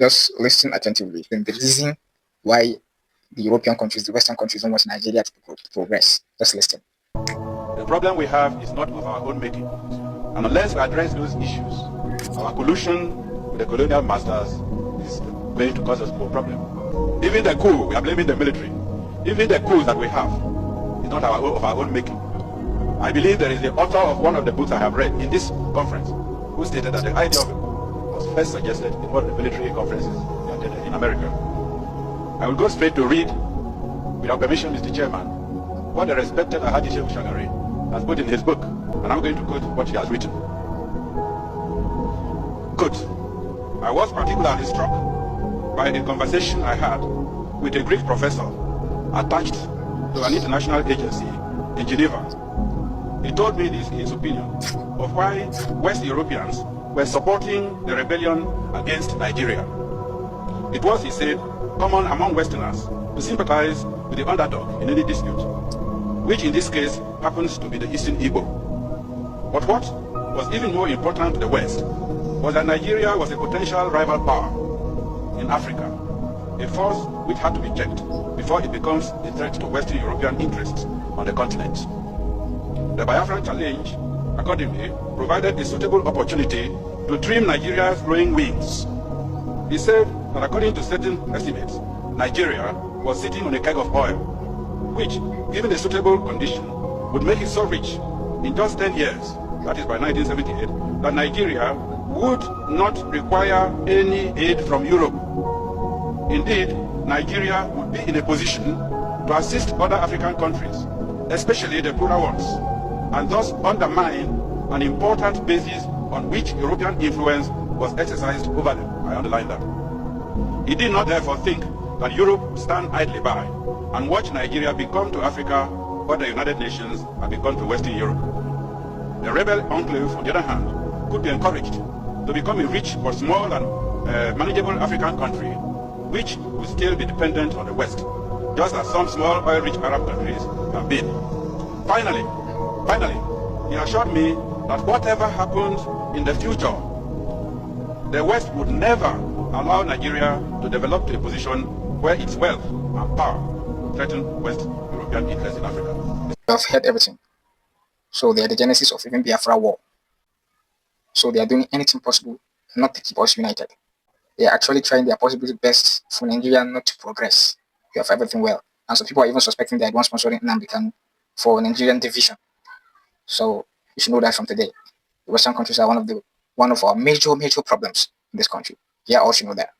Just listen attentively. Then the reason why the European countries, the Western countries don't want Nigeria to progress. Just listen. The problem we have is not of our own making. And unless we address those issues, our collusion with the colonial masters is going to cause us more problem. Even the coup, we are blaming the military. Even the coups that we have is not of our own making. I believe there is the author of one of the books I have read in this conference who stated that the idea of it was first suggested in one of the military conferences in America. I will go straight to read, with your permission, Mr. Chairman, what the respected Alhaji Shehu Shagari has put in his book, and I'm going to quote what he has written. Quote, I was particularly struck by a conversation I had with a Greek professor attached to an international agency in Geneva. He told me this in his opinion of why West Europeans were supporting the rebellion against Nigeria. It was, he said, common among Westerners to sympathize with the underdog in any dispute, which in this case happens to be the Eastern Igbo. But what was even more important to the West was that Nigeria was a potential rival power in Africa, a force which had to be checked before it becomes a threat to Western European interests on the continent. The Biafran challenge, accordingly, provided a suitable opportunity to trim Nigeria's growing wings. He said that according to certain estimates, Nigeria was sitting on a keg of oil, which, given a suitable condition, would make it so rich in just 10 years, that is by 1978, that Nigeria would not require any aid from Europe. Indeed, Nigeria would be in a position to assist other African countries, especially the poorer ones, and thus undermine an important basis on which European influence was exercised over them. I underline that. He did not therefore think that Europe would stand idly by and watch Nigeria become to Africa what the United Nations had become to Western Europe. The rebel enclave, on the other hand, could be encouraged to become a rich but small and manageable African country, which would still be dependent on the West, just as some small oil-rich Arab countries have been. Finally, he assured me that whatever happened in the future, the West would never allow Nigeria to develop to a position where its wealth and power threaten West European interests in Africa. You have heard everything. So they are the genesis of even Biafra war. So they are doing anything possible not to keep us united. They are actually trying their possible best for Nigeria not to progress. You have everything well. And some people are even suspecting they are the ones sponsoring Nnamdi Kanu for Nigerian division. So you should know that from today. The Western countries are one of our major problems in this country. Yeah, all should know that.